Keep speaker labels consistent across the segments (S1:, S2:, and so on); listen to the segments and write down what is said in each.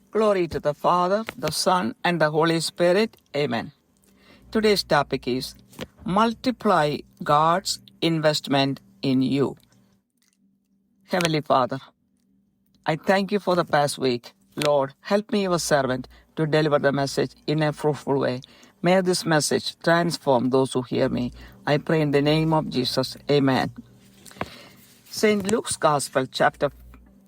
S1: Glory to the Father, the Son, and the Holy Spirit. Amen. Today's topic is multiply God's investment in you. Heavenly Father, I thank you for the past week. Lord, help me, your servant, to deliver the message in a fruitful way. May this message transform those who hear me. I pray in the name of Jesus. Amen. St. Luke's Gospel, chapter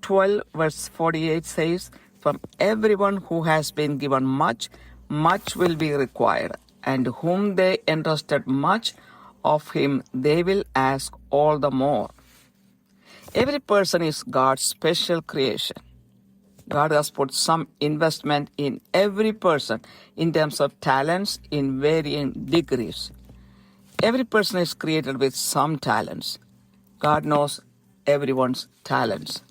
S1: 12, verse 48 says, "From everyone who has been given much, much will be required, and whom they entrusted much, of him they will ask all the more." Every person is God's special creation. God has put some investment in every person in terms of talents in varying degrees. Every person is created with some talents. God knows everyone's talents.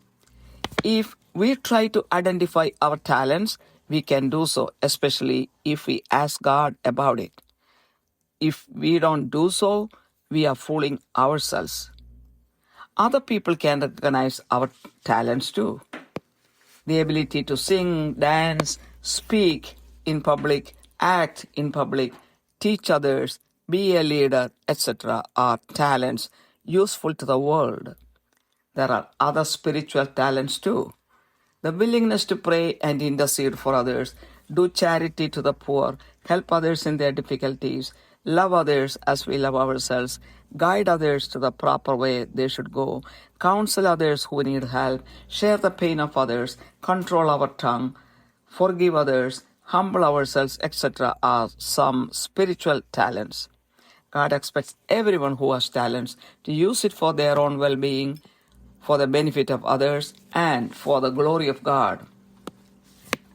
S1: If we try to identify our talents, we can do so, especially if we ask God about it. If we don't do so, we are fooling ourselves. Other people can recognize our talents too. The ability to sing, dance, speak in public, act in public, teach others, be a leader, etc. are talents useful to the world. There are other spiritual talents too. The willingness to pray and intercede for others, do charity to the poor, help others in their difficulties, love others as we love ourselves, guide others to the proper way they should go, counsel others who need help, share the pain of others, control our tongue, forgive others, humble ourselves, etc. are some spiritual talents. God expects everyone who has talents to use it for their own well-being, for the benefit of others, and for the glory of God.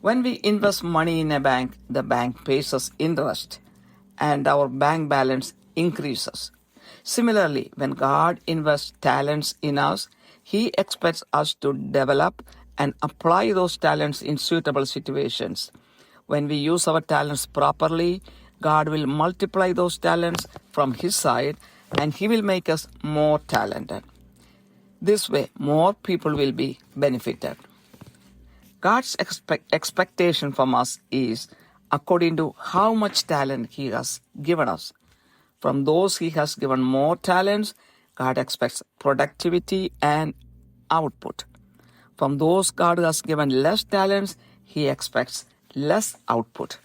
S1: When we invest money in a bank, the bank pays us interest, and our bank balance increases. Similarly, when God invests talents in us, He expects us to develop and apply those talents in suitable situations. When we use our talents properly, God will multiply those talents from His side, and He will make us more talented. This way, more people will be benefited. God's expectation from us is according to how much talent He has given us. From those He has given more talents, God expects productivity and output. From those God has given less talents, He expects less output.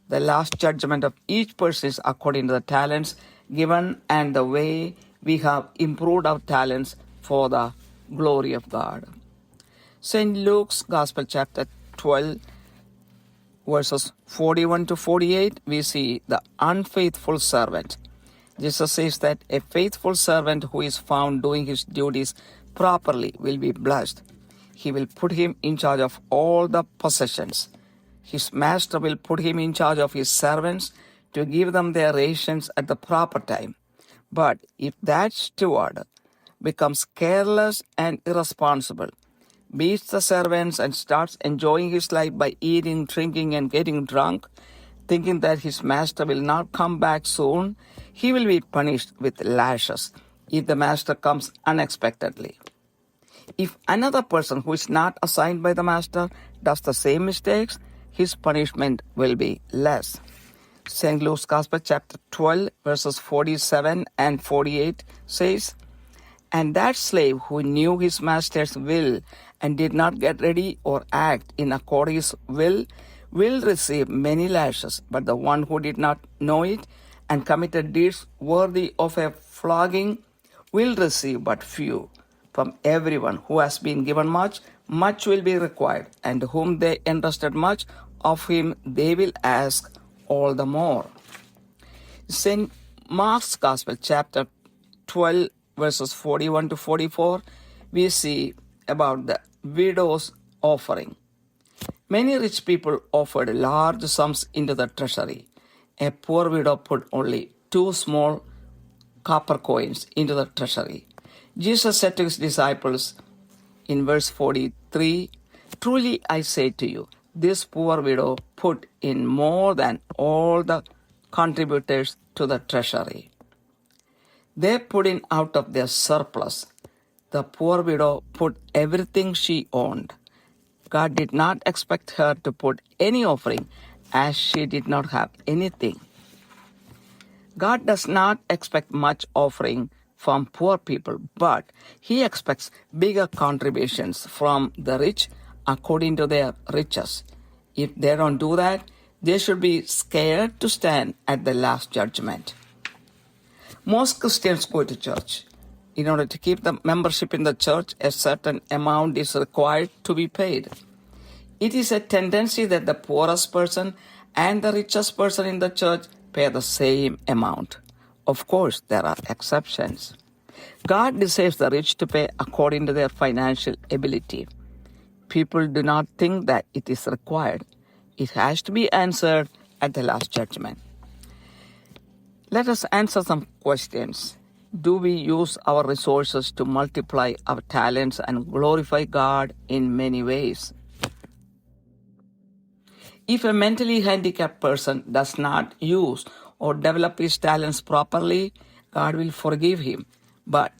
S1: The last judgment of each person is according to the talents given and the way we have improved our talents for the glory of God. St. Luke's Gospel, chapter 12, verses 41 to 48, we see the unfaithful servant. Jesus says that a faithful servant who is found doing his duties properly will be blessed. He will put him in charge of all the possessions. His master will put him in charge of his servants to give them their rations at the proper time. But if that steward becomes careless and irresponsible, beats the servants and starts enjoying his life by eating, drinking, and getting drunk, thinking that his master will not come back soon, he will be punished with lashes if the master comes unexpectedly. If another person who is not assigned by the master does the same mistakes, his punishment will be less. St. Luke's Gospel, chapter 12, verses 47 and 48 says, "And that slave who knew his master's will and did not get ready or act in according with his will receive many lashes, but the one who did not know it and committed deeds worthy of a flogging will receive but few. From everyone who has been given much, much will be required, and whom they entrusted much, of him they will ask all the more." St. Mark's Gospel, chapter 12, verses 41 to 44, we see about the widow's offering. Many rich people offered large sums into the treasury. A poor widow put only 2 small copper coins into the treasury. Jesus said to his disciples in verse 43, "Truly I say to you, this poor widow put in more than all the contributors to the treasury. They put in out of their surplus. The poor widow put everything she owned. God did not expect her to put any offering as she did not have anything. God does not expect much offering from poor people, but He expects bigger contributions from the rich according to their riches. If they don't do that, they should be scared to stand at the last judgment. Most Christians go to church. In order to keep the membership in the church, a certain amount is required to be paid. It is a tendency that the poorest person and the richest person in the church pay the same amount. Of course, there are exceptions. God desires the rich to pay according to their financial ability. People do not think that it is required. It has to be answered at the last judgment. Let us answer some questions. Do we use our resources to multiply our talents and glorify God in many ways? If a mentally handicapped person does not use or develop his talents properly, God will forgive him. But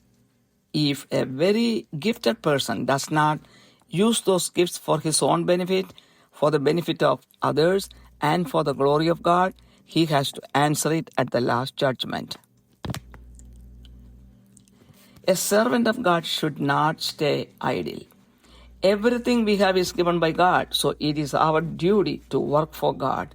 S1: if a very gifted person does not use those gifts for his own benefit, for the benefit of others, and for the glory of God, he has to answer it at the last judgment. A servant of God should not stay idle. Everything we have is given by God, so it is our duty to work for God.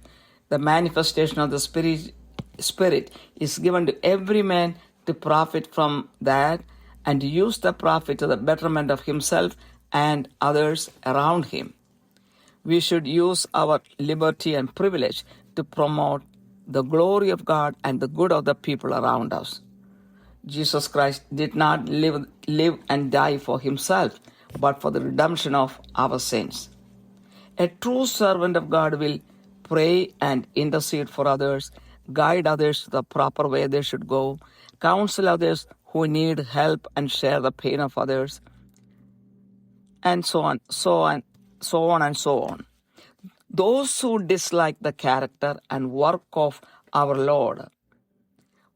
S1: The manifestation of the Spirit is given to every man to profit from that and to use the profit to the betterment of himself and others around him. We should use our liberty and privilege to promote the glory of God and the good of the people around us. Jesus Christ did not live and die for himself, but for the redemption of our sins. A true servant of God will pray and intercede for others, guide others to the proper way they should go, counsel others who need help and share the pain of others, and so on. Those who dislike the character and work of our Lord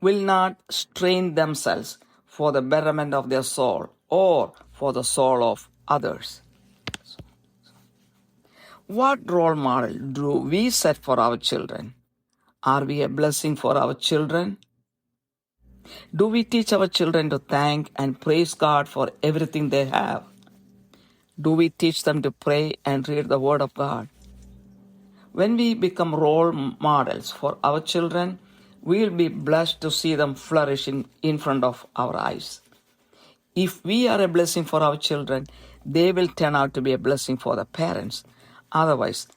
S1: will not strain themselves for the betterment of their soul or for the soul of others. What role model do we set for our children? Are we a blessing for our children? Do we teach our children to thank and praise God for everything they have? Do we teach them to pray and read the Word of God? When we become role models for our children, we will be blessed to see them flourish in front of our eyes. If we are a blessing for our children, they will turn out to be a blessing for the parents. Otherwise,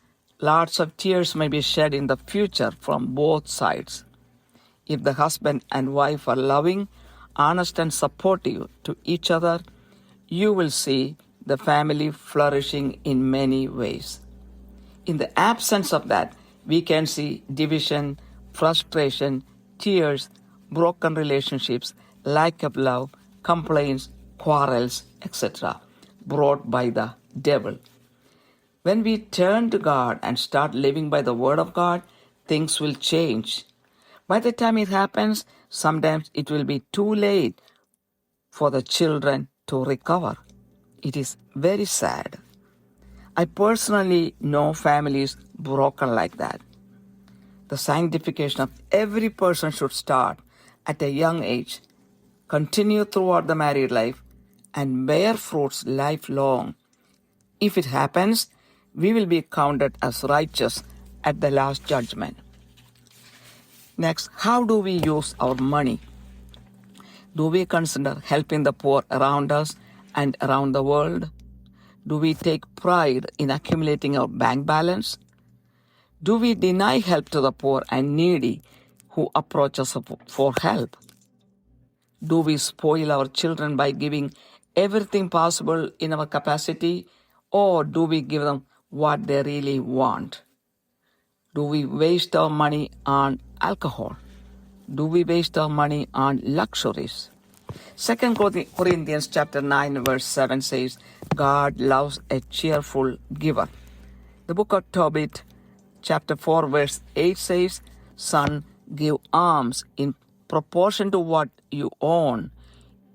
S1: lots of tears may be shed in the future from both sides. If the husband and wife are loving, honest, and supportive to each other, you will see the family flourishing in many ways. In the absence of that, we can see division, frustration, tears, broken relationships, lack of love, complaints, quarrels, etc., brought by the devil. When we turn to God and start living by the Word of God, things will change. By the time it happens, sometimes it will be too late for the children to recover. It is very sad. I personally know families broken like that. The sanctification of every person should start at a young age, continue throughout the married life, and bear fruits lifelong. If it happens, we will be counted as righteous at the last judgment. Next, how do we use our money? Do we consider helping the poor around us and around the world? Do we take pride in accumulating our bank balance? Do we deny help to the poor and needy who approach us for help? Do we spoil our children by giving everything possible in our capacity, or do we give them what they really want? Do we waste our money on alcohol? Do we waste our money on luxuries? 2 Corinthians chapter 9 verse 7 says, God loves a cheerful giver. The book of Tobit chapter 4 verse 8 says, Son, give alms in proportion to what you own.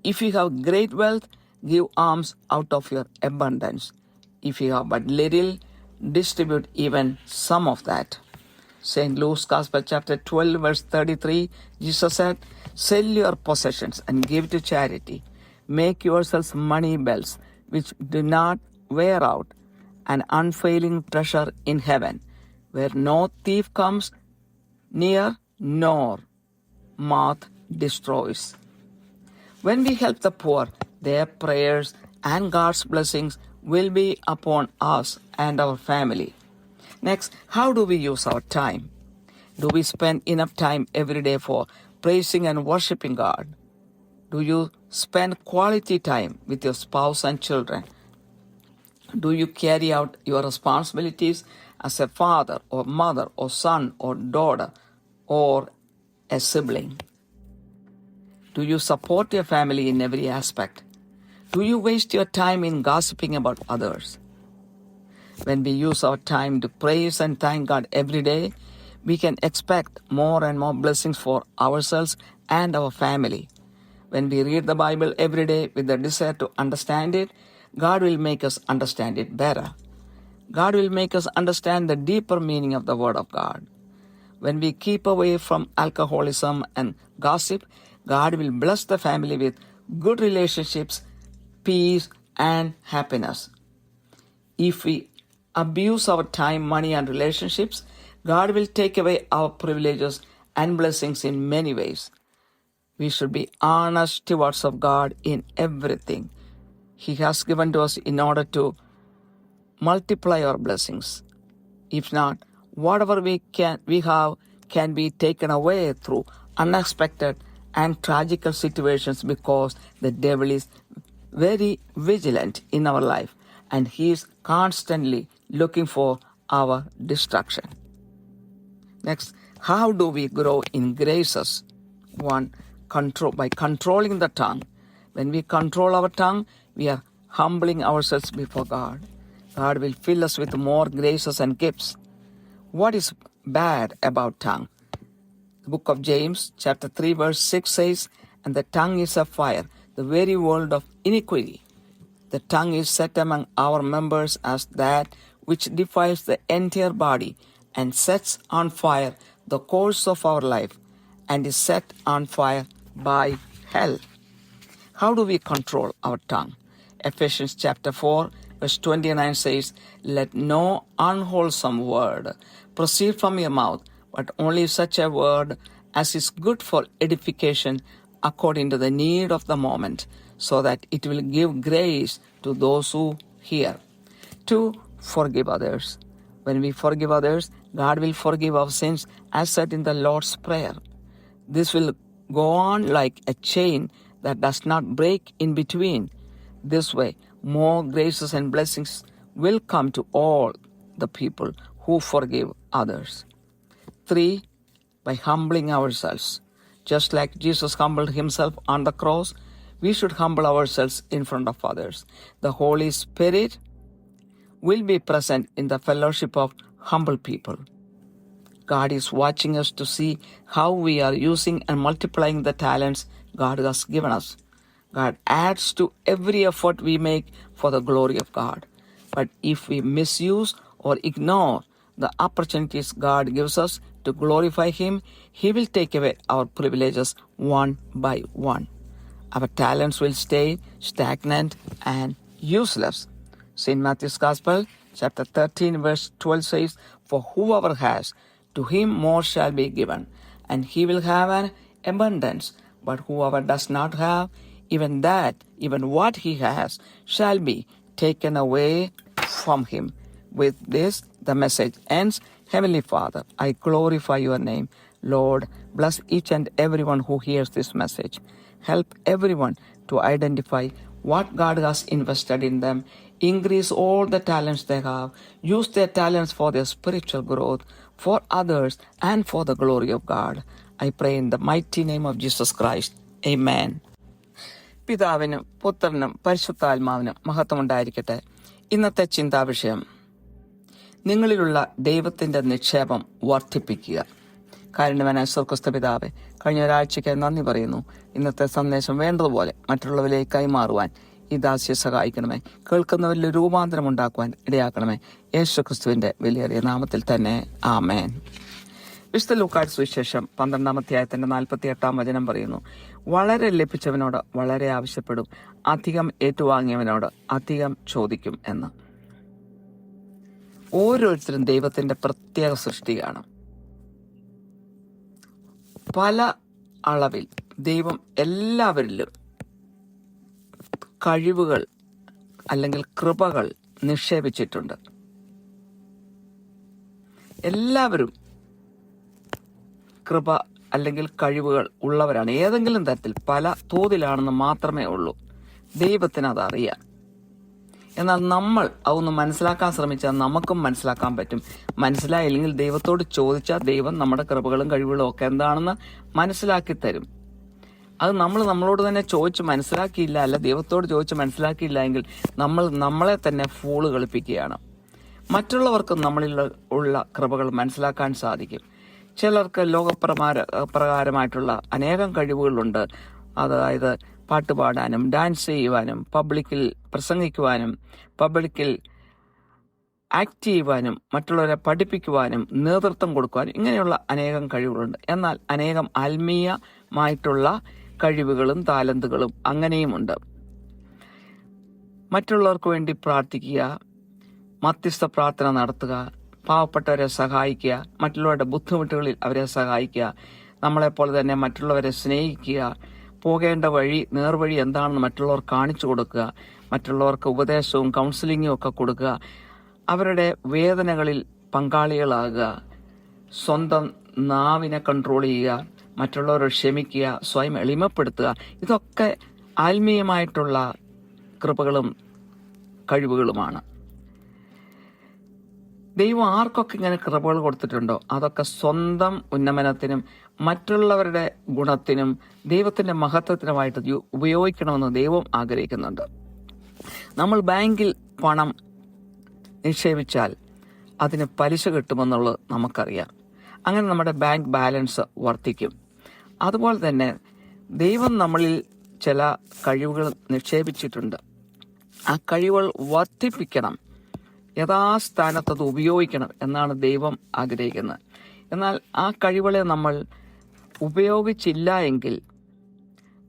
S1: If you have great wealth, give alms out of your abundance. If you have but little, distribute even some of that. St. Luke's Gospel chapter 12 verse 33, Jesus said, "Sell your possessions and give to charity. Make yourselves money belts which do not wear out, an unfailing treasure in heaven, where no thief comes near nor moth destroys." When we help the poor, their prayers and God's blessings will be upon us and our family. Next, how do we use our time? Do we spend enough time every day for praising and worshiping God? Do you spend quality time with your spouse and children? Do you carry out your responsibilities as a father or mother or son or daughter or a sibling? Do you support your family in every aspect? Do you waste your time in gossiping about others? When we use our time to praise and thank God every day, we can expect more and more blessings for ourselves and our family. When we read the Bible every day with the desire to understand it, God will make us understand it better. God will make us understand the deeper meaning of the Word of God. When we keep away from alcoholism and gossip, God will bless the family with good relationships, peace, and happiness. If we abuse our time, money, and relationships, God will take away our privileges and blessings in many ways. We should be honest stewards of God in everything He has given to us in order to multiply our blessings. If not, whatever we have can be taken away through unexpected and tragical situations, because the devil is very vigilant in our life and he is constantly looking for our destruction. Next, how do we grow in graces? One, by controlling the tongue. When we control our tongue, we are humbling ourselves before God. God will fill us with more graces and gifts. What is bad about tongue? The book of James, chapter 3, verse 6 says, "And the tongue is a fire, the very world of iniquity. The tongue is set among our members as that which defiles the entire body and sets on fire the course of our life, and is set on fire by hell." How do we control our tongue? Ephesians chapter 4, verse 29 says, "Let no unwholesome word proceed from your mouth, but only such a word as is good for edification according to the need of the moment, so that it will give grace to those who hear." 2. Forgive others. When we forgive others, God will forgive our sins, as said in the Lord's Prayer. This will go on like a chain that does not break in between. This way, more graces and blessings will come to all the people who forgive others. 3. By humbling ourselves. Just like Jesus humbled himself on the cross, we should humble ourselves in front of others. The Holy Spirit will be present in the fellowship of humble people. God is watching us to see how we are using and multiplying the talents God has given us. God adds to every effort we make for the glory of God. But if we misuse or ignore the opportunities God gives us to glorify Him, He will take away our privileges one by one. Our talents will stay stagnant and useless. St. Matthew's Gospel, chapter 13, verse 12 says, "For whoever has, to him more shall be given, and he will have an abundance. But whoever does not have, even what he has, shall be taken away from him." With this, the message ends. Heavenly Father, I glorify your name. Lord, bless each and everyone who hears this message. Help everyone to identify what God has invested in them. Increase all the talents they have. Use their talents for their spiritual growth, for others, and for the glory of God. I pray in the mighty name of Jesus Christ. Amen. പിതാവിനും പുത്രനും പരിശുദ്ധാത്മാവിനും മഹത്വമുണ്ടായിരിക്കട്ടെ. ഇന്നത്തെ ചിന്താവിഷയം: നിങ്ങളിലുള്ള ദൈവത്തിൻ്റെ നിക്ഷേപം വർദ്ധിപ്പിക്കുക. കാരുണ്യവാനായ സ്വർഗ്ഗസ്ഥ പിതാവേ, കഴിഞ്ഞ ഒരാഴ്ചയ്ക്ക് നന്ദി പറയുന്നു. ഇന്നത്തെ സന്ദേശം വേണ്ടതുപോലെ മറ്റുള്ളവരിലേക്ക് കൈമാറുവാൻ ഈ ദാസിയെ സഹായിക്കണമേ. കേൾക്കുന്നവരിൽ രൂപാന്തരം ഉണ്ടാക്കുവാൻ ഇടയാക്കണമേ. യേശുക്രിസ്തുവിന്റെ വിലയേറിയ നാമത്തിൽ തന്നെ ആമേൻ. വിശുദ്ധ ലൂക്കായുടെ സുവിശേഷം 12-ാം അധ്യായത്തിന്റെ 48-ാം വചനം പറയുന്നു, വളരെ ലഭിച്ചവനോട് വളരെ ആവശ്യപ്പെടും, അധികം ഏറ്റുവാങ്ങിയവനോട് അധികം ചോദിക്കും എന്ന്. ഓരോരുത്തരും ദൈവത്തിന്റെ പ്രത്യേക സൃഷ്ടിയാണ്. പല അളവിൽ ദൈവം എല്ലാവരിലും കഴിവുകൾ അല്ലെങ്കിൽ കൃപകൾ നിക്ഷേപിച്ചിട്ടുണ്ട്. എല്ലാവരും കൃപ അല്ലെങ്കിൽ കഴിവുകൾ ഉള്ളവരാണ്. ഏതെങ്കിലും തരത്തിൽ പല തോതിലാണെന്ന് മാത്രമേ ഉള്ളൂ. ദൈവത്തിന് അതറിയാം. എന്നാൽ നമ്മൾ അതൊന്ന് മനസ്സിലാക്കാൻ ശ്രമിച്ചാൽ നമുക്കും മനസ്സിലാക്കാൻ പറ്റും. മനസ്സിലായില്ലെങ്കിൽ ദൈവത്തോട് ചോദിച്ചാൽ ദൈവം നമ്മുടെ കൃപകളും കഴിവുകളും ഒക്കെ എന്താണെന്ന് മനസ്സിലാക്കി തരും. അത് നമ്മൾ നമ്മളോട് തന്നെ ചോദിച്ച് മനസ്സിലാക്കിയില്ല, അല്ല ദൈവത്തോട് ചോദിച്ച് മനസ്സിലാക്കിയില്ല എങ്കിൽ നമ്മൾ നമ്മളെ തന്നെ ഫൂള് കളിപ്പിക്കുകയാണ്. മറ്റുള്ളവർക്കും നമ്മളിൽ ഉള്ള കൃപകൾ മനസ്സിലാക്കാൻ സാധിക്കും. ചിലർക്ക് ലോകപ്രകാരമായിട്ടുള്ള അനേകം കഴിവുകളുണ്ട്. അതായത് പാട്ട് പാടാനും ഡാൻസ് ചെയ്യുവാനും പബ്ലിക്കിൽ പ്രസംഗിക്കുവാനും പബ്ലിക്കിൽ ആക്ട് ചെയ്യുവാനും മറ്റുള്ളവരെ പഠിപ്പിക്കുവാനും നേതൃത്വം കൊടുക്കുവാനും ഇങ്ങനെയുള്ള അനേകം കഴിവുകളുണ്ട്. എന്നാൽ അനേകം ആത്മീയമായിട്ടുള്ള കഴിവുകളും താലന്തുകളും അങ്ങനെയുമുണ്ട്. മറ്റുള്ളവർക്ക് വേണ്ടി പ്രാർത്ഥിക്കുക, മധ്യസ്ഥ പ്രാർത്ഥന നടത്തുക, പാവപ്പെട്ടവരെ സഹായിക്കുക, മറ്റുള്ളവരുടെ ബുദ്ധിമുട്ടുകളിൽ അവരെ സഹായിക്കുക, നമ്മളെപ്പോലെ തന്നെ മറ്റുള്ളവരെ സ്നേഹിക്കുക, പോകേണ്ട വഴി നേർവഴി എന്താണെന്ന് മറ്റുള്ളവർ കാണിച്ചു കൊടുക്കുക, മറ്റുള്ളവർക്ക് ഉപദേശവും കൗൺസിലിങ്ങും ഒക്കെ കൊടുക്കുക, അവരുടെ വേദനകളിൽ പങ്കാളികളാകുക, സ്വന്തം നാവിനെ കൺട്രോൾ ചെയ്യുക, മറ്റുള്ളവരോട് ക്ഷമിക്കുക, സ്വയം എളിമപ്പെടുത്തുക. ഇതൊക്കെ ആത്മീയമായിട്ടുള്ള കൃപകളും കഴിവുകളുമാണ്. ദൈവം ആർക്കൊക്കെ ഇങ്ങനെ കൃപകൾ കൊടുത്തിട്ടുണ്ടോ അതൊക്കെ സ്വന്തം ഉന്നമനത്തിനും മറ്റുള്ളവരുടെ ഗുണത്തിനും ദൈവത്തിന്റെ മഹത്വത്തിനുമായിട്ട് ഉപയോഗിക്കണമെന്ന് ദൈവം ആഗ്രഹിക്കുന്നുണ്ട്. നമ്മൾ ബാങ്കിൽ പണം നിക്ഷേപിച്ചാൽ അതിന് പലിശ കിട്ടുമെന്നുള്ളത് നമുക്കറിയാം. അങ്ങനെ നമ്മുടെ ബാങ്ക് ബാലൻസ് വർദ്ധിക്കും. അതുപോലെ തന്നെ ദൈവം നമ്മളിൽ ചില കഴിവുകൾ നിക്ഷേപിച്ചിട്ടുണ്ട്. ആ കഴിവുകൾ വർദ്ധിപ്പിക്കണം, യഥാസ്ഥാനത്ത് അത് ഉപയോഗിക്കണം എന്നാണ് ദൈവം ആഗ്രഹിക്കുന്നത്. എന്നാൽ ആ കഴിവുകളെ നമ്മൾ ഉപയോഗിച്ചില്ല എങ്കിൽ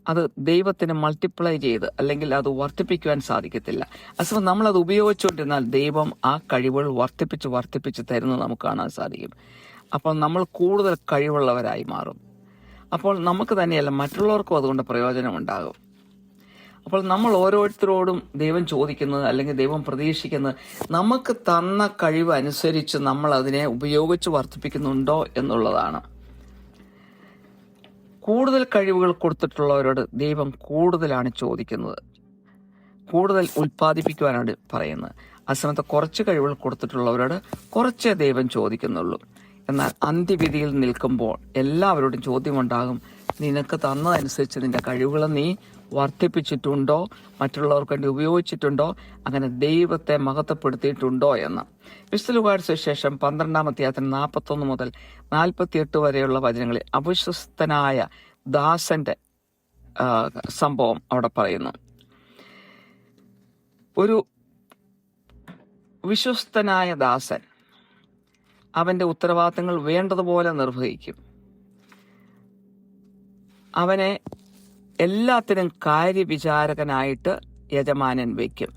S1: അത് ദൈവത്തിന് മൾട്ടിപ്ലൈ ചെയ്ത് അല്ലെങ്കിൽ അത് വർദ്ധിപ്പിക്കുവാൻ സാധിക്കത്തില്ല. അതുകൊണ്ട് നമ്മളത് ഉപയോഗിച്ചുകൊണ്ടിരുന്നാൽ ദൈവം ആ കഴിവുകൾ വർദ്ധിപ്പിച്ച് തരുന്നത് നമുക്ക് കാണാൻ സാധിക്കും. അപ്പോൾ നമ്മൾ കൂടുതൽ കഴിവുള്ളവരായി മാറും. അപ്പോൾ നമുക്ക് തന്നെയല്ല മറ്റുള്ളവർക്കും അതുകൊണ്ട് പ്രയോജനമുണ്ടാകും. അപ്പോൾ നമ്മൾ ഓരോരുത്തരോടും ദൈവം ചോദിക്കുന്നത് അല്ലെങ്കിൽ ദൈവം പ്രതീക്ഷിക്കുന്നത് നമുക്ക് തന്ന കഴിവ് അനുസരിച്ച് നമ്മൾ അതിനെ ഉപയോഗിച്ച് വർദ്ധിപ്പിക്കുന്നുണ്ടോ എന്നുള്ളതാണ്. കൂടുതൽ കഴിവുകൾ കൊടുത്തിട്ടുള്ളവരോട് ദൈവം കൂടുതലാണ് ചോദിക്കുന്നത്, കൂടുതൽ ഉൽപ്പാദിപ്പിക്കുവാനാണ് പറയുന്നത്. ആ സമയത്ത് കുറച്ച് കഴിവുകൾ കൊടുത്തിട്ടുള്ളവരോട് കുറച്ചേ ദൈവം ചോദിക്കുന്നുള്ളൂ. എന്നാൽ അന്ത്യവിധിയിൽ നിൽക്കുമ്പോൾ എല്ലാവരോടും ചോദ്യമുണ്ടാകും, നിനക്ക് തന്നതനുസരിച്ച് നിന്റെ കഴിവുകൾ നീ വർദ്ധിപ്പിച്ചിട്ടുണ്ടോ, മറ്റുള്ളവർക്ക് വേണ്ടി ഉപയോഗിച്ചിട്ടുണ്ടോ, അങ്ങനെ ദൈവത്തെ മഹത്വപ്പെടുത്തിയിട്ടുണ്ടോ എന്ന്. വിശുദ്ധ ലൂക്കായുടെ സുവിശേഷം 12-ാം അധ്യായത്തിന് 41 മുതൽ 48 വരെയുള്ള വചനങ്ങളിൽ അവിശ്വസ്തനായ ദാസന്റെ സംഭവം അവിടെ പറയുന്നു. ഒരു വിശ്വസ്തനായ ദാസൻ അവന്റെ ഉത്തരവാദിത്തങ്ങൾ വേണ്ടതുപോലെ നിർവഹിക്കും. അവനെ എല്ലാത്തിനും കാര്യവിചാരകനായിട്ട് യജമാനൻ വയ്ക്കും.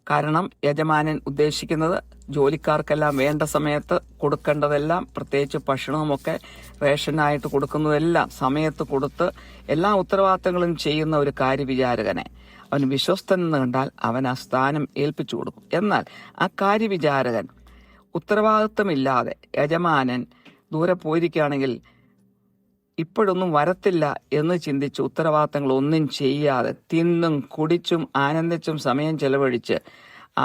S1: കാരണം യജമാനൻ ഉദ്ദേശിക്കുന്നത് ജോലിക്കാർക്കെല്ലാം വേണ്ട സമയത്ത് കൊടുക്കേണ്ടതെല്ലാം, പ്രത്യേകിച്ച് ഭക്ഷണവുമൊക്കെ റേഷനായിട്ട് കൊടുക്കുന്നതെല്ലാം സമയത്ത് കൊടുത്ത് എല്ലാ ഉത്തരവാദിത്തങ്ങളും ചെയ്യുന്ന ഒരു കാര്യവിചാരകനെ അവൻ വിശ്വസ്തൻ എന്ന് കണ്ടാൽ അവൻ ആ സ്ഥാനം ഏൽപ്പിച്ചു കൊടുക്കും. എന്നാൽ ആ കാര്യവിചാരകൻ ഉത്തരവാദിത്തമില്ലാതെ യജമാനൻ ദൂരെ പോയിരിക്കുകയാണെങ്കിൽ ഇപ്പോഴൊന്നും വരത്തില്ല എന്ന് ചിന്തിച്ച് ഉത്തരവാദിത്തങ്ങൾ ഒന്നും ചെയ്യാതെ തിന്നും കുടിച്ചും ആനന്ദിച്ചും സമയം ചെലവഴിച്ച്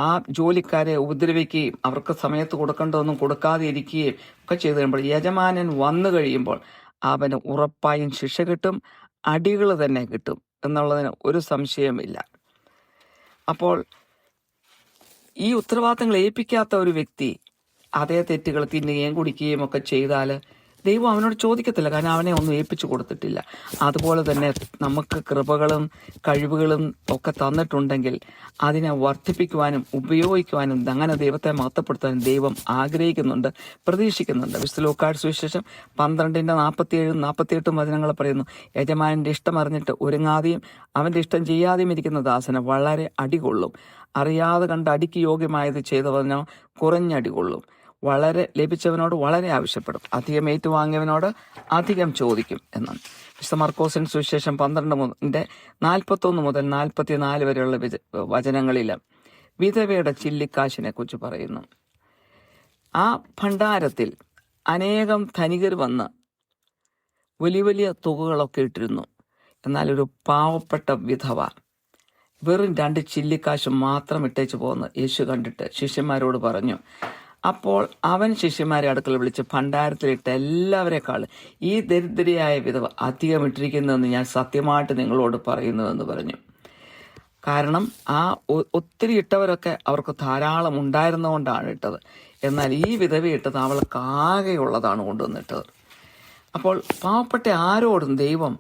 S1: ആ ജോലിക്കാരെ ഉപദ്രവിക്കുകയും അവർക്ക് സമയത്ത് കൊടുക്കേണ്ടതൊന്നും കൊടുക്കാതെ ഇരിക്കുകയും ഒക്കെ ചെയ്തു കഴിയുമ്പോൾ യജമാനൻ വന്നു കഴിയുമ്പോൾ അവന് ഉറപ്പായും ശിക്ഷ കിട്ടും, അടികൾ തന്നെ കിട്ടും എന്നുള്ളതിന് ഒരു സംശയമില്ല. അപ്പോൾ ഈ ഉത്തരവാദിത്തങ്ങൾ ഏൽപ്പിക്കാത്ത ഒരു വ്യക്തി അതേ തെറ്റുകൾ തിന്നുകയും കുടിക്കുകയും ഒക്കെ ചെയ്താൽ ദൈവം അവനോട് ചോദിക്കത്തില്ല, കാരണം അവനെ ഒന്നും ഏൽപ്പിച്ചു കൊടുത്തിട്ടില്ല. അതുപോലെ തന്നെ നമുക്ക് കൃപകളും കഴിവുകളും ഒക്കെ തന്നിട്ടുണ്ടെങ്കിൽ അതിനെ വർദ്ധിപ്പിക്കുവാനും ഉപയോഗിക്കുവാനും അങ്ങനെ ദൈവത്തെ മഹത്വപ്പെടുത്താനും ദൈവം ആഗ്രഹിക്കുന്നുണ്ട്, പ്രതീക്ഷിക്കുന്നുണ്ട്. വിശുദ്ധ ലൂക്കായുടെ സുവിശേഷം 12:47-48 വചനങ്ങൾ പറയുന്നു, യജമാനന്റെ ഇഷ്ടം അറിഞ്ഞിട്ട് ഒരുങ്ങാതെയും അവന്റെ ഇഷ്ടം ചെയ്യാതെയും ഇരിക്കുന്ന ദാസന് വളരെ അടികൊള്ളും. അറിയാതെ കണ്ട് അടിക്ക് യോഗ്യമായത് ചെയ്തവനോ കുറഞ്ഞടികൊള്ളും. വളരെ ലഭിച്ചവനോട് വളരെ ആവശ്യപ്പെടും, അധികം ഏറ്റുവാങ്ങിയവനോട് അധികം ചോദിക്കും എന്നാണ്. വിശുദ്ധ മർക്കോസിന്റെ സുവിശേഷം 12:41 മുതൽ 44 വരെയുള്ള വചനങ്ങളിൽ വിധവയുടെ ചില്ലിക്കാശിനെ കുറിച്ച് പറയുന്നു. ആ ഭണ്ഡാരത്തിൽ അനേകം ധനികർ വന്ന് വലിയ വലിയ തുകകളൊക്കെ ഇട്ടിരുന്നു. എന്നാൽ ഒരു പാവപ്പെട്ട വിധവ വെറും 2 ചില്ലിക്കാശ് മാത്രം ഇട്ടേച്ച് പോകുന്നു യേശു കണ്ടിട്ട് ശിഷ്യന്മാരോട് പറഞ്ഞു. അപ്പോൾ അവൻ ശിഷ്യന്മാരെ അടുക്കൽ വിളിച്ച്, ഭണ്ഡാരത്തിലിട്ട് എല്ലാവരെക്കാളും ഈ ദരിദ്രയായ വിധവ അധികം ഇട്ടിരിക്കുന്നതെന്ന് ഞാൻ സത്യമായിട്ട് നിങ്ങളോട് പറയുന്നുവെന്ന് പറഞ്ഞു. കാരണം ആ ഒത്തിരി ഇട്ടവരൊക്കെ അവർക്ക് ധാരാളം ഉണ്ടായിരുന്നുകൊണ്ടാണ് ഇട്ടത്. എന്നാൽ ഈ വിധവ ഇട്ടത് അവൾക്ക് ആകെയുള്ളതാണ് കൊണ്ടുവന്നിട്ടത്. അപ്പോൾ പാവപ്പെട്ട ആരോടും ദൈവം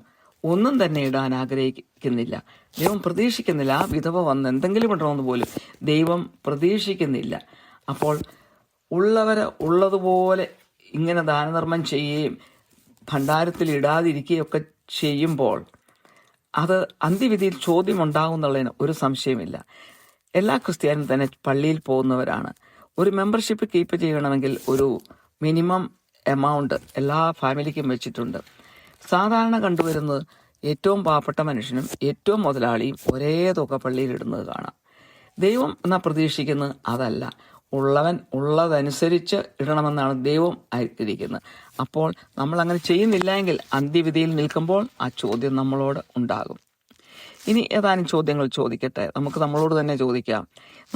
S1: ഒന്നും തന്നെ ഇടാൻ ആഗ്രഹിക്കുന്നില്ല, ദൈവം പ്രതീക്ഷിക്കുന്നില്ല. ആ വിധവ വന്ന് എന്തെങ്കിലും ഇടണമെന്ന് പോലും ദൈവം പ്രതീക്ഷിക്കുന്നില്ല. അപ്പോൾ ഉള്ളവരെ ഉള്ളതുപോലെ ഇങ്ങനെ ദാനധർമ്മം ചെയ്യുകയും ഭണ്ഡാരത്തിൽ ഇടാതിരിക്കുകയൊക്കെ ചെയ്യുമ്പോൾ അത് അന്ത്യവിധിയിൽ ചോദ്യമുണ്ടാകുന്നുള്ളതിന് ഒരു സംശയമില്ല. എല്ലാ ക്രിസ്ത്യാനും തന്നെ പള്ളിയിൽ പോകുന്നവരാണ്. ഒരു മെമ്പർഷിപ്പ് കീപ്പ് ചെയ്യണമെങ്കിൽ ഒരു മിനിമം എമൗണ്ട് എല്ലാ ഫാമിലിക്കും വെച്ചിട്ടുണ്ട്. സാധാരണ കണ്ടുവരുന്നത് ഏറ്റവും പാവപ്പെട്ട മനുഷ്യനും ഏറ്റവും മുതലാളിയും ഒരേ തുക പള്ളിയിൽ ഇടുന്നത് കാണാം. ദൈവം എന്നാ പ്രതീക്ഷിക്കുന്നത് അതല്ല, ഉള്ളവൻ ഉള്ളതനുസരിച്ച് ഇടണമെന്നാണ് ദൈവം ആഗ്രഹിക്കുന്നത്. അപ്പോൾ നമ്മൾ അങ്ങനെ ചെയ്യുന്നില്ല എങ്കിൽ അന്ത്യവിധിയിൽ നിൽക്കുമ്പോൾ ആ ചോദ്യം നമ്മളോട് ഉണ്ടാകും. ഇനി ഏതാനും ചോദ്യങ്ങൾ ചോദിക്കട്ടെ, നമുക്ക് നമ്മളോട് തന്നെ ചോദിക്കാം.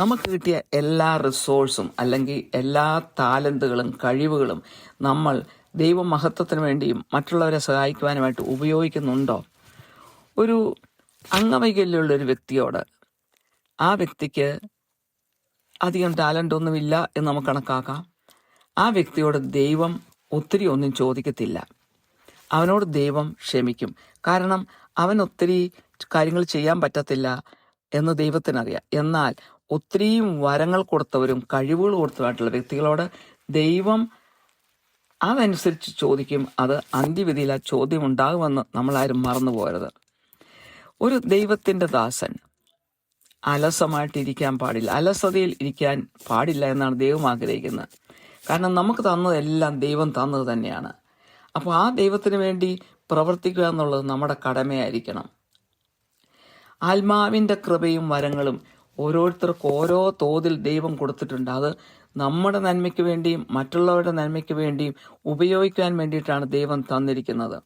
S1: നമുക്ക് കിട്ടിയ എല്ലാ റിസോഴ്സും അല്ലെങ്കിൽ എല്ലാ താലന്തുകളും കഴിവുകളും നമ്മൾ ദൈവമഹത്വത്തിന് വേണ്ടിയും മറ്റുള്ളവരെ സഹായിക്കുവാനുമായിട്ട് ഉപയോഗിക്കുന്നുണ്ടോ? ഒരു അംഗവൈകല്യമുള്ളൊരു വ്യക്തിയോട് ആ വ്യക്തിക്ക് അധികം ടാലൻ്റ് ഒന്നുമില്ല എന്ന് നമുക്ക് കണക്കാക്കാം. ആ വ്യക്തിയോട് ദൈവം ഒത്തിരി ഒന്നും ചോദിക്കത്തില്ല, അവനോട് ദൈവം ക്ഷമിക്കും. കാരണം അവൻ ഒത്തിരി കാര്യങ്ങൾ ചെയ്യാൻ പറ്റത്തില്ല എന്ന് ദൈവത്തിനറിയാം. എന്നാൽ ഒത്തിരിയും വരങ്ങൾ കൊടുത്തവരും കഴിവുകൾ കൊടുത്തവരായിട്ടുള്ള വ്യക്തികളോട് ദൈവം അതനുസരിച്ച് ചോദിക്കും. അത് അന്ത്യവിധിയിൽ ആ ചോദ്യം ഉണ്ടാകുമെന്ന് നമ്മളാരും മറന്നു പോകരുത്. ഒരു ദൈവത്തിൻ്റെ ദാസൻ അലസമായിട്ടിരിക്കാൻ പാടില്ല, അലസതയിൽ ഇരിക്കാൻ പാടില്ല എന്നാണ് ദൈവം ആഗ്രഹിക്കുന്നത്. കാരണം നമുക്ക് തന്നതെല്ലാം ദൈവം തന്നത് തന്നെയാണ്. അപ്പോൾ ആ ദൈവത്തിന് വേണ്ടി പ്രവർത്തിക്കുക എന്നുള്ളത് നമ്മുടെ കടമയായിരിക്കണം. ആത്മാവിൻ്റെ കൃപയും വരങ്ങളും ഓരോരുത്തർക്കും ഓരോ തോതിൽ ദൈവം കൊടുത്തിട്ടുണ്ട്. അത് നമ്മുടെ നന്മയ്ക്ക് വേണ്ടിയും മറ്റുള്ളവരുടെ നന്മയ്ക്ക് വേണ്ടിയും ഉപയോഗിക്കാൻ വേണ്ടിയിട്ടാണ് ദൈവം തന്നിരിക്കുന്നത്.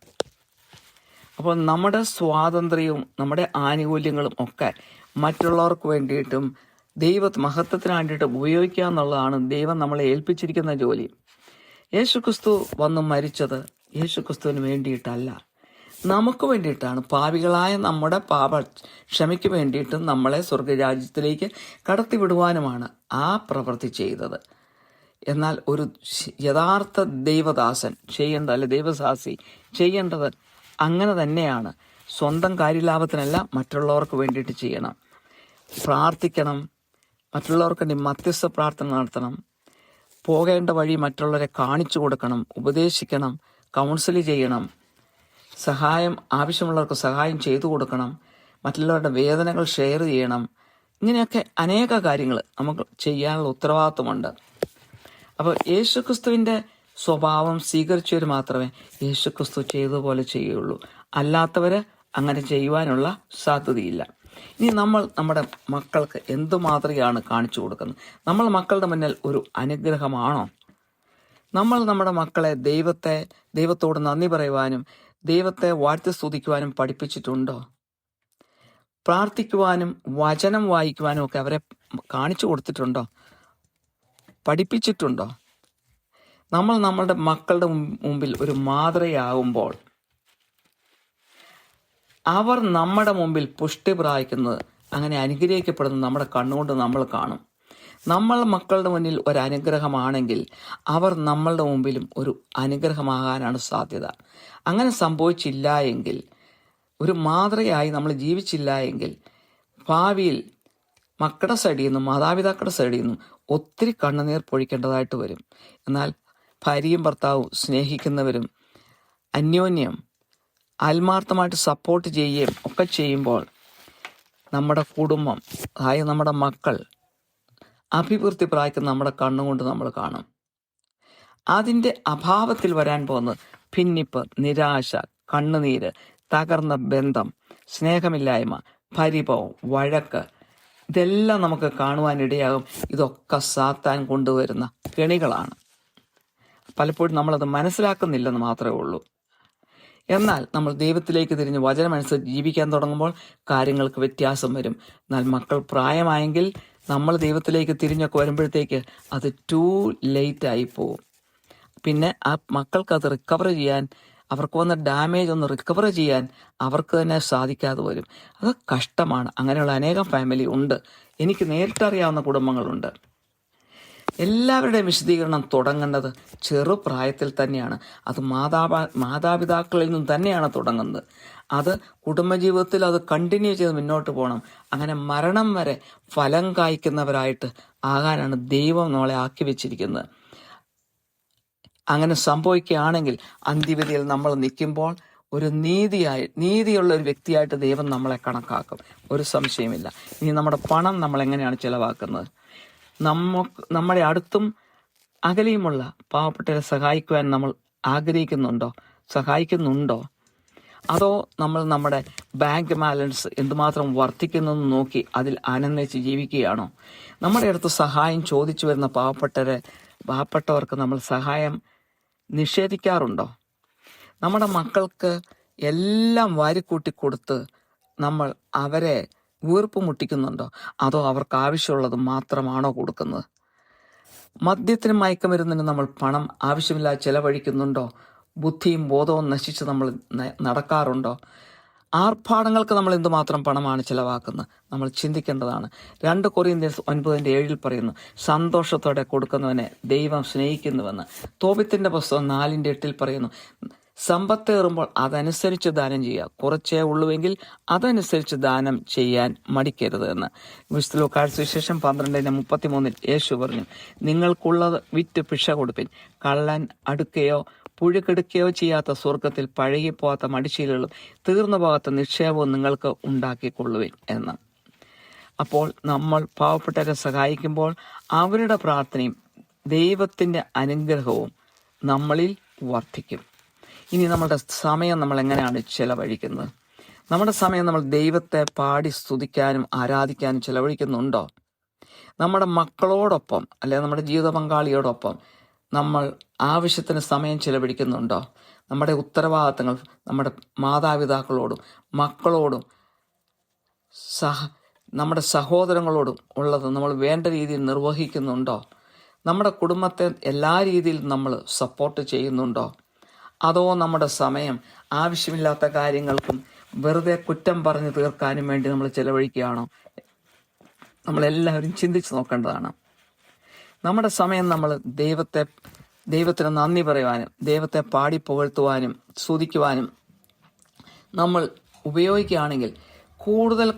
S1: അപ്പോൾ നമ്മുടെ സ്വാതന്ത്ര്യവും നമ്മുടെ ആനുകൂല്യങ്ങളും ഒക്കെ മറ്റുള്ളവർക്ക് വേണ്ടിയിട്ടും മഹത്വത്തിന് വേണ്ടിയിട്ട് ഉപയോഗിക്കുക എന്നുള്ളതാണ് ദൈവം നമ്മളെ ഏൽപ്പിച്ചിരിക്കുന്ന ജോലി. യേശുക്രിസ്തു വന്ന് മരിച്ചത് യേശുക്രിസ്തുവിന് വേണ്ടിയിട്ടല്ല, നമുക്ക് വേണ്ടിയിട്ടാണ്. പാപികളായ നമ്മുടെ ക്ഷമയ്ക്ക് വേണ്ടിയിട്ടും നമ്മളെ സ്വർഗരാജ്യത്തിലേക്ക് കടത്തിവിടുവാനുമാണ് ആ പ്രവൃത്തി ചെയ്തത്. എന്നാൽ ഒരു യഥാർത്ഥ ദൈവദാസൻ ചെയ്യേണ്ടത്, അല്ലെ ദൈവദാസി ചെയ്യേണ്ടത് അങ്ങനെ തന്നെയാണ്. സ്വന്തം കാര്യലാഭത്തിനല്ല, മറ്റുള്ളവർക്ക് വേണ്ടിയിട്ട് ചെയ്യണം. പ്രാർത്ഥിക്കണം, മറ്റുള്ളവർക്ക് വേണ്ടി മധ്യസ്ഥ പ്രാർത്ഥന നടത്തണം. പോകേണ്ട വഴി മറ്റുള്ളവരെ കാണിച്ചു കൊടുക്കണം, ഉപദേശിക്കണം, കൗൺസിൽ ചെയ്യണം. സഹായം ആവശ്യമുള്ളവർക്ക് സഹായം ചെയ്തു കൊടുക്കണം. മറ്റുള്ളവരുടെ വേദനകൾ ഷെയർ ചെയ്യണം. ഇങ്ങനെയൊക്കെ അനേക കാര്യങ്ങൾ നമുക്ക് ചെയ്യാനുള്ള ഉത്തരവാദിത്വമുണ്ട്. അപ്പോൾ യേശുക്രിസ്തുവിൻ്റെ സ്വഭാവം സ്വീകരിച്ചവർ മാത്രമേ യേശുക്രിസ്തു ചെയ്തതുപോലെ ചെയ്യുള്ളൂ. അല്ലാത്തവർ അങ്ങനെ ചെയ്യുവാനുള്ള സാധ്യതയില്ല. ഇനി നമ്മൾ നമ്മുടെ മക്കൾക്ക് എന്തു മാതൃകയാണ് കാണിച്ചു കൊടുക്കുന്നത്? നമ്മൾ മക്കളുടെ മുന്നിൽ ഒരു അനുഗ്രഹമാണോ? നമ്മൾ നമ്മുടെ മക്കളെ ദൈവത്തോട് നന്ദി പറയുവാനും ദൈവത്തെ വാഴ്ത്തി സ്തുതിക്കുവാനും പഠിപ്പിച്ചിട്ടുണ്ടോ? പ്രാർത്ഥിക്കുവാനും വചനം വായിക്കുവാനും ഒക്കെ അവരെ കാണിച്ചു കൊടുത്തിട്ടുണ്ടോ? പഠിപ്പിച്ചിട്ടുണ്ടോ? നമ്മൾ നമ്മളുടെ മക്കളുടെ മുമ്പിൽ ഒരു മാതൃകയാകുമ്പോൾ അവർ നമ്മുടെ മുമ്പിൽ പുഷ്ടി പ്രാപിക്കുന്നത്, അങ്ങനെ അനുഗ്രഹിക്കപ്പെടുന്നത് നമ്മുടെ കണ്ണുകൊണ്ട് നമ്മൾ കാണും. നമ്മൾ മക്കളുടെ മുന്നിൽ ഒരു അനുഗ്രഹമാണെങ്കിൽ അവർ നമ്മളുടെ മുമ്പിലും ഒരു അനുഗ്രഹമാകാനാണ് സാധ്യത. അങ്ങനെ സംഭവിച്ചില്ല എങ്കിൽ, ഒരു മാതൃകയായി നമ്മൾ ജീവിച്ചില്ല എങ്കിൽ, ഭാവിയിൽ മക്കളുടെ സൈഡിൽ നിന്നും മാതാപിതാക്കളുടെ സൈഡിൽ നിന്നും ഒത്തിരി കണ്ണുനീർ പൊഴിക്കേണ്ടതായിട്ട് വരും. എന്നാൽ ഭാര്യയും ഭർത്താവും സ്നേഹിക്കുന്നവരും അന്യോന്യം ആത്മാർത്ഥമായിട്ട് സപ്പോർട്ട് ചെയ്യുകയും ഒക്കെ ചെയ്യുമ്പോൾ നമ്മുടെ കുടുംബം, അതായത് നമ്മുടെ മക്കൾ അഭിവൃദ്ധി പ്രാപിക്കുന്ന നമ്മുടെ കണ്ണുകൊണ്ട് നമ്മൾ കാണും. അതിൻ്റെ അഭാവത്തിൽ വരാൻ പോകുന്നത് ഭിന്നിപ്പ്, നിരാശ, കണ്ണുനീര്, തകർന്ന ബന്ധം, സ്നേഹമില്ലായ്മ, പരിഭവം, വഴക്ക്, ഇതെല്ലാം നമുക്ക് കാണുവാനിടയാകും. ഇതൊക്കെ സാത്താൻ കൊണ്ടുവരുന്ന കെണികളാണ്. പലപ്പോഴും നമ്മളത് മനസ്സിലാക്കുന്നില്ലെന്ന് മാത്രമേ ഉള്ളൂ. എന്നാൽ നമ്മൾ ദൈവത്തിലേക്ക് തിരിഞ്ഞ് വചനമനുസരിച്ച് ജീവിക്കാൻ തുടങ്ങുമ്പോൾ കാര്യങ്ങൾക്ക് വ്യത്യാസം വരും. എന്നാൽ മക്കൾ പ്രായമായെങ്കിൽ നമ്മൾ ദൈവത്തിലേക്ക് തിരിഞ്ഞൊക്കെ വരുമ്പോഴത്തേക്ക് അത് ടൂ ലേറ്റ് ആയി പോകും. പിന്നെ ആ മക്കൾക്ക് അത് റിക്കവർ ചെയ്യാൻ, അവർക്ക് വന്ന ഡാമേജ് ഒന്ന് റിക്കവർ ചെയ്യാൻ അവർക്ക് തന്നെ സാധിക്കാതെ വരും. അത് കഷ്ടമാണ്. അങ്ങനെയുള്ള അനേകം ഫാമിലി ഉണ്ട്. എനിക്ക് നേരിട്ടറിയാവുന്ന കുടുംബങ്ങളുണ്ട്. എല്ലാവരുടെയും വിശദീകരണം തുടങ്ങേണ്ടത് ചെറുപ്രായത്തിൽ തന്നെയാണ്. അത് മാതാപിതാക്കളിൽ നിന്നും തന്നെയാണ് തുടങ്ങുന്നത്. അത് കുടുംബജീവിതത്തിൽ അത് കണ്ടിന്യൂ ചെയ്ത് മുന്നോട്ട് പോകണം. അങ്ങനെ മരണം വരെ ഫലം കായ്ക്കുന്നവരായിട്ട് ആകാനാണ് ദൈവം നമ്മളെ ആക്കി വെച്ചിരിക്കുന്നത്. അങ്ങനെ സംഭവിക്കുകയാണെങ്കിൽ അന്ത്യവിധിയിൽ നമ്മൾ നിൽക്കുമ്പോൾ ഒരു നീതിയുള്ള ഒരു വ്യക്തിയായിട്ട് ദൈവം നമ്മളെ കണക്കാക്കും. ഒരു സംശയമില്ല. ഇനി നമ്മുടെ പണം നമ്മൾ എങ്ങനെയാണ് ചിലവാക്കുന്നത്? നമ്മുടെ അടുത്തും അകലെയുമുള്ള പാവപ്പെട്ടവരെ സഹായിക്കുവാൻ നമ്മൾ സഹായിക്കുന്നുണ്ടോ? അതോ നമ്മൾ നമ്മുടെ ബാങ്ക് ബാലൻസ് എന്തുമാത്രം വർദ്ധിക്കുന്നെന്ന് നോക്കി അതിൽ ആനന്ദിച്ച് ജീവിക്കുകയാണോ? നമ്മുടെ അടുത്ത് സഹായം ചോദിച്ചു വരുന്ന പാവപ്പെട്ടവർക്ക് നമ്മൾ സഹായം നിഷേധിക്കാറുണ്ടോ? നമ്മുടെ മക്കൾക്ക് എല്ലാം വാരിക്കൂട്ടി കൊടുത്ത് നമ്മൾ അവരെ വീർപ്പ് മുട്ടിക്കുന്നുണ്ടോ? അതോ അവർക്ക് ആവശ്യമുള്ളത് മാത്രമാണോ കൊടുക്കുന്നത്? മദ്യത്തിനും മയക്കുമരുന്നിനും നമ്മൾ പണം ആവശ്യമില്ലാതെ ചെലവഴിക്കുന്നുണ്ടോ? ബുദ്ധിയും ബോധവും നശിച്ച് നമ്മൾ നടക്കാറുണ്ടോ? ആർഭാടങ്ങൾക്ക് നമ്മൾ എന്തുമാത്രം പണമാണ് ചിലവാക്കുന്നത്? നമ്മൾ ചിന്തിക്കേണ്ടതാണ്. 2 കൊറിന്ത്യർ 9:7 പറയുന്നു, സന്തോഷത്തോടെ കൊടുക്കുന്നവനെ ദൈവം സ്നേഹിക്കുന്നുവെന്ന്. തോബിത്തിന്റെ പുസ്തകം 4:8 പറയുന്നു, സമ്പത്തേറുമ്പോൾ അതനുസരിച്ച് ദാനം ചെയ്യുക, കുറച്ചേ ഉള്ളുവെങ്കിൽ അതനുസരിച്ച് ദാനം ചെയ്യാൻ മടിക്കരുത് എന്ന്. വിശുദ്ധ ലൂക്കായുടെ സുവിശേഷം 12:33 യേശു പറഞ്ഞു, നിങ്ങൾക്കുള്ളത് വിറ്റ് ഭിക്ഷ കൊടുപ്പിൻ, കള്ളൻ അടുക്കുകയോ പുഴുക്കെടുക്കുകയോ ചെയ്യാത്ത സ്വർഗത്തിൽ പഴകിപ്പോകാത്ത മടിശീലകളും തീർന്നു പോകാത്ത നിക്ഷേപവും നിങ്ങൾക്ക് ഉണ്ടാക്കിക്കൊള്ളുവിൻ എന്ന്. അപ്പോൾ നമ്മൾ പാവപ്പെട്ടവരെ സഹായിക്കുമ്പോൾ അവരുടെ പ്രാർത്ഥനയും ദൈവത്തിൻ്റെ അനുഗ്രഹവും നമ്മളിൽ വർദ്ധിക്കും. ഇനി നമ്മുടെ സമയം നമ്മൾ എങ്ങനെയാണ് ചെലവഴിക്കുന്നത്? നമ്മുടെ സമയം നമ്മൾ ദൈവത്തെ പാടി സ്തുതിക്കാനും ആരാധിക്കാനും ചെലവഴിക്കുന്നുണ്ടോ? നമ്മുടെ മക്കളോടൊപ്പം അല്ലെങ്കിൽ നമ്മുടെ ജീവിത പങ്കാളിയോടൊപ്പം നമ്മൾ ആവശ്യത്തിന് സമയം ചെലവഴിക്കുന്നുണ്ടോ? നമ്മുടെ ഉത്തരവാദിത്തങ്ങൾ നമ്മുടെ മാതാപിതാക്കളോടും മക്കളോടും നമ്മുടെ സഹോദരങ്ങളോടും ഉള്ളത് നമ്മൾ വേണ്ട രീതിയിൽ നിർവഹിക്കുന്നുണ്ടോ? നമ്മുടെ കുടുംബത്തെ എല്ലാ രീതിയിലും നമ്മൾ സപ്പോർട്ട് ചെയ്യുന്നുണ്ടോ? അതോ നമ്മുടെ സമയം ആവശ്യമില്ലാത്ത കാര്യങ്ങൾക്കും വെറുതെ കുറ്റം പറഞ്ഞു തീർക്കാനും വേണ്ടി നമ്മൾ ചെലവഴിക്കുകയാണോ? നമ്മളെല്ലാവരും ചിന്തിച്ച് നോക്കേണ്ടതാണ്. നമ്മുടെ സമയം നമ്മൾ ദൈവത്തിന് നന്ദി പറയുവാനും ദൈവത്തെ പാടി പുകഴ്ത്തുവാനും സ്തുതിക്കുവാനും നമ്മൾ ഉപയോഗിക്കുകയാണെങ്കിൽ കൂടുതൽ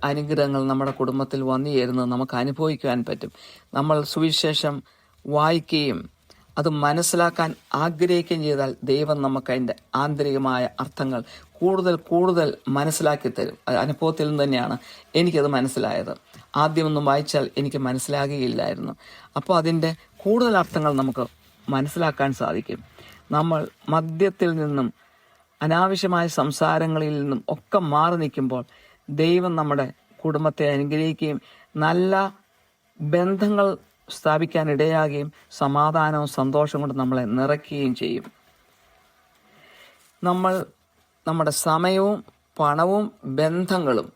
S1: അനുഗ്രഹങ്ങൾ നമ്മുടെ കുടുംബത്തിൽ വന്നു ചേരുന്നത് നമുക്ക് അനുഭവിക്കുവാൻ പറ്റും. നമ്മൾ സുവിശേഷം വായിക്കുകയും അത് മനസ്സിലാക്കാൻ ആഗ്രഹിക്കുകയും ചെയ്താൽ ദൈവം നമുക്ക് അതിൻ്റെ ആന്തരികമായ അർത്ഥങ്ങൾ കൂടുതൽ മനസ്സിലാക്കി തരും. അനുഭവത്തിൽ നിന്ന് തന്നെയാണ് എനിക്കത് മനസ്സിലായത്. ആദ്യമൊന്നും വായിച്ചാൽ എനിക്ക് മനസ്സിലാകുകയില്ലായിരുന്നു. അപ്പോൾ അതിൻ്റെ കൂടുതൽ അർത്ഥങ്ങൾ നമുക്ക് മനസ്സിലാക്കാൻ സാധിക്കും. നമ്മൾ മദ്യത്തിൽ നിന്നും അനാവശ്യമായ സംസാരങ്ങളിൽ നിന്നും ഒക്കെ മാറി നിൽക്കുമ്പോൾ ദൈവം നമ്മുടെ കുടുംബത്തെ അനുഗ്രഹിക്കുകയും നല്ല ബന്ധങ്ങൾ സ്ഥാപിക്കാൻ ഇടയാകുകയും സമാധാനവും സന്തോഷം കൊണ്ട് നമ്മളെ നിറയ്ക്കുകയും ചെയ്യും. നമ്മൾ നമ്മുടെ സമയവും പണവും ബന്ധങ്ങളും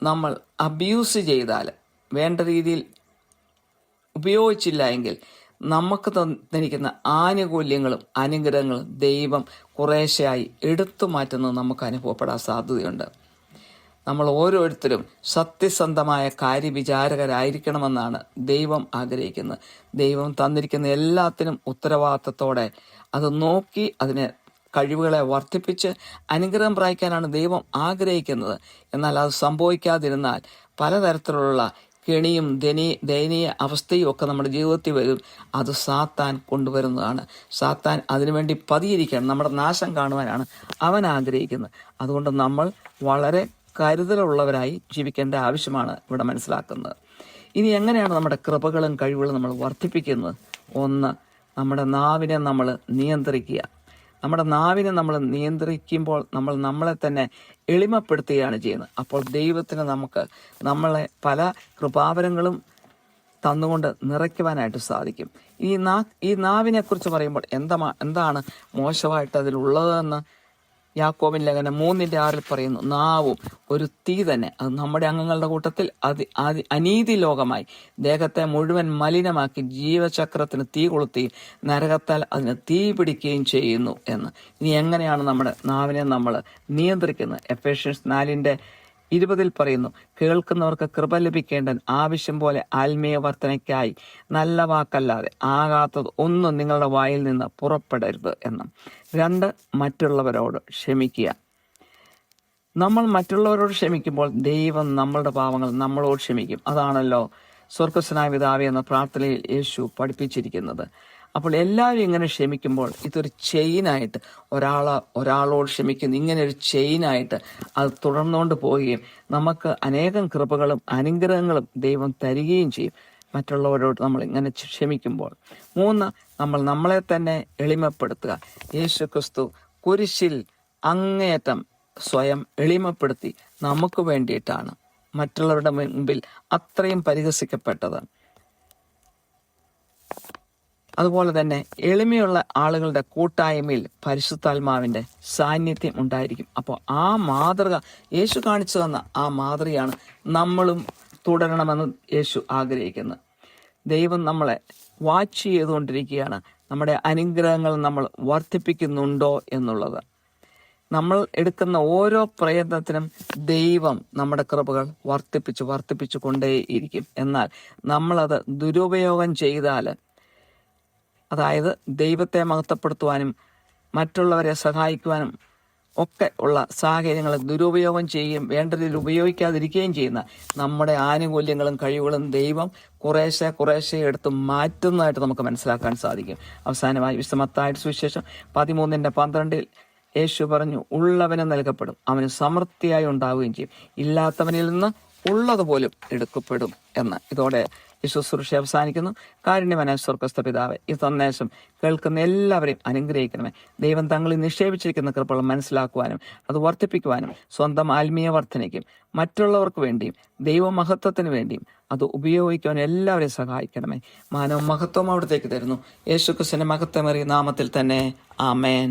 S1: നമ്മൾ അബ്യൂസ് ചെയ്താൽ, വേണ്ട രീതിയിൽ ഉപയോഗിച്ചില്ല എങ്കിൽ നമുക്ക് തന്നിരിക്കുന്ന ആനുകൂല്യങ്ങളും അനുഗ്രഹങ്ങളും ദൈവം കുറേശ്ശെയായി എടുത്തു മാറ്റുന്നത് നമുക്ക് അനുഭവപ്പെടാൻ സാധ്യതയുണ്ട്. നമ്മൾ ഓരോരുത്തരും സത്യസന്ധമായ കാര്യവിചാരകരായിരിക്കണമെന്നാണ് ദൈവം ആഗ്രഹിക്കുന്നത്. ദൈവം തന്നിരിക്കുന്ന എല്ലാത്തിനും ഉത്തരവാദിത്തത്തോടെ അത് നോക്കി അതിനെ കഴിവുകളെ വർദ്ധിപ്പിച്ച് അനുഗ്രഹം പ്രാപിക്കാനാണ് ദൈവം ആഗ്രഹിക്കുന്നത്. എന്നാൽ അത് സംഭവിക്കാതിരുന്നാൽ പലതരത്തിലുള്ള കെണിയും ദയനീയ അവസ്ഥയും ഒക്കെ നമ്മുടെ ജീവിതത്തിൽ വരും. അത് സാത്താൻ കൊണ്ടുവരുന്നതാണ്. സാത്താൻ അതിനുവേണ്ടി പതിയിരിക്കണം, നമ്മുടെ നാശം കാണുവാനാണ് അവൻ ആഗ്രഹിക്കുന്നത്. അതുകൊണ്ട് നമ്മൾ വളരെ കരുതലുള്ളവരായി ജീവിക്കേണ്ട ആവശ്യമാണ് ഇവിടെ മനസ്സിലാക്കുന്നത്. ഇനി എങ്ങനെയാണ് നമ്മുടെ കൃപകളും കഴിവുകളും നമ്മൾ വർദ്ധിപ്പിക്കുന്നത്? ഒന്ന്, നമ്മുടെ നാവിനെ നമ്മൾ നിയന്ത്രിക്കുക. നമ്മുടെ നാവിനെ നമ്മൾ നിയന്ത്രിക്കുമ്പോൾ നമ്മൾ നമ്മളെ തന്നെ എളിമപ്പെടുത്തുകയാണ് ചെയ്യുന്നത്. അപ്പോൾ ദൈവത്തിന് നമുക്ക് നമ്മളെ പല കൃപാവരങ്ങളും തന്നുകൊണ്ട് നിറയ്ക്കുവാനായിട്ട് സാധിക്കും. ഈ നാവിനെ കുറിച്ച് പറയുമ്പോൾ എന്താണ് മോശമായിട്ട് അതിലുള്ളതെന്ന് യാക്കോബിൻ ലേഖനം 3:6 പറയുന്നു. നാവും ഒരു തീ തന്നെ, അത് നമ്മുടെ അംഗങ്ങളുടെ കൂട്ടത്തിൽ അനീതി ലോകമായി ദേഹത്തെ മുഴുവൻ മലിനമാക്കി ജീവചക്രത്തിന് തീ കൊളുത്തി നരകത്താൽ അതിന് തീ പിടിക്കുകയും ചെയ്യുന്നു എന്ന്. ഇനി എങ്ങനെയാണ് നമ്മുടെ നാവിനെ നമ്മൾ നിയന്ത്രിക്കുന്നത്? എഫേഷ്യൻസ് 4:20 പറയുന്നു, കേൾക്കുന്നവർക്ക് കൃപ ലഭിക്കേണ്ട ആവശ്യം പോലെ ആത്മീയ വർധനയ്ക്കായി നല്ല വാക്കല്ലാതെ ആകാത്തത് ഒന്നും നിങ്ങളുടെ വായിൽ നിന്ന് പുറപ്പെടരുത് എന്നും. 2, മറ്റുള്ളവരോട് ക്ഷമിക്കുക. നമ്മൾ മറ്റുള്ളവരോട് ക്ഷമിക്കുമ്പോൾ ദൈവം നമ്മളുടെ പാവങ്ങൾ നമ്മളോട് ക്ഷമിക്കും. അതാണല്ലോ സ്വർഗസ്വനായ പിതാവേ എന്ന പ്രാർത്ഥനയിൽ യേശു പഠിപ്പിച്ചിരിക്കുന്നത്. അപ്പോൾ എല്ലാവരും ഇങ്ങനെ ക്ഷമിക്കുമ്പോൾ ഇതൊരു ചെയിനായിട്ട് ഒരാളോട് ക്ഷമിക്കുന്നു, ഇങ്ങനെ ഒരു ചെയിനായിട്ട് അത് തുടർന്നുകൊണ്ട് പോവുകയും നമുക്ക് അനേകം കൃപകളും അനുഗ്രഹങ്ങളും ദൈവം തരികയും ചെയ്യും മറ്റുള്ളവരോട് നമ്മൾ ഇങ്ങനെ ക്ഷമിക്കുമ്പോൾ. 3, നമ്മൾ നമ്മളെ തന്നെ എളിമപ്പെടുത്തുക. യേശു ക്രിസ്തു കുരിശിൽ അങ്ങേയറ്റം സ്വയം എളിമപ്പെടുത്തി നമുക്ക് വേണ്ടിയിട്ടാണ് മറ്റുള്ളവരുടെ മുൻപിൽ അത്രയും പരിഹസിക്കപ്പെട്ടത്. അതുപോലെ തന്നെ എളിമയുള്ള ആളുകളുടെ കൂട്ടായ്മയിൽ പരിശുദ്ധാത്മാവിന്റെ സാന്നിധ്യം ഉണ്ടായിരിക്കും. അപ്പോൾ ആ മാതൃക യേശു കാണിച്ചു തന്ന ആ മാതൃകയാണ് നമ്മളും തുടരണമെന്ന് യേശു ആഗ്രഹിക്കുന്നത്. ദൈവം നമ്മളെ വാച്ച് ചെയ്തുകൊണ്ടിരിക്കുകയാണ്. നമ്മുടെ അനുഗ്രഹങ്ങൾ നമ്മൾ വർദ്ധിപ്പിക്കുന്നുണ്ടോ എന്നുള്ളത്. നമ്മൾ എടുക്കുന്ന ഓരോ പ്രയത്നത്തിനും ദൈവം നമ്മുടെ കൃപകൾ വർദ്ധിപ്പിച്ചു കൊണ്ടേയിരിക്കും. എന്നാൽ നമ്മളത് ദുരുപയോഗം ചെയ്താൽ, അതായത് ദൈവത്തെ മഹത്വപ്പെടുത്തുവാനും മറ്റുള്ളവരെ സഹായിക്കുവാനും ഒക്കെ ഉള്ള സാഹചര്യങ്ങൾ ദുരുപയോഗം ചെയ്യുകയും വേണ്ട രീതിയിൽ ഉപയോഗിക്കാതിരിക്കുകയും ചെയ്യുന്ന നമ്മുടെ ആനുകൂല്യങ്ങളും കഴിവുകളും ദൈവം കുറേശ്ശെ എടുത്ത് മാറ്റുന്നതായിട്ട് നമുക്ക് മനസ്സിലാക്കാൻ സാധിക്കും. അവസാനമായി വിശുദ്ധ മത്തായിയുടെ സുവിശേഷം 13:12 യേശു പറഞ്ഞു, ഉള്ളവന് നൽകപ്പെടും, അവന് സമൃദ്ധിയായി ഉണ്ടാവുകയും ചെയ്യും, ഇല്ലാത്തവനിൽ നിന്ന് ഉള്ളതുപോലും എടുക്കപ്പെടും എന്ന്. ഇതോടെ ഈ ശുശ്രൂഷ അവസാനിക്കുന്നു. കാരുണ്യവാനായ സ്വർഗ്ഗസ്ഥ പിതാവേ, ഈ സന്ദേശം കേൾക്കുന്ന എല്ലാവരെയും അനുഗ്രഹിക്കണമേ. ദൈവം തങ്ങളിൽ നിക്ഷേപിച്ചിരിക്കുന്ന കൃപകൾ മനസ്സിലാക്കുവാനും അത് വർദ്ധിപ്പിക്കുവാനും സ്വന്തം ആത്മീയ വർധനയ്ക്കും മറ്റുള്ളവർക്ക് വേണ്ടിയും ദൈവമഹത്വത്തിന് വേണ്ടിയും അത് ഉപയോഗിക്കുവാൻ എല്ലാവരെയും സഹായിക്കണമേ. മാനവ മഹത്വം അവിടത്തേക്ക് തരുന്നു. യേശു ക്രിസ്തുവിന്റെ മഹത്വമേറിയ നാമത്തിൽ തന്നെ. ആമേൻ.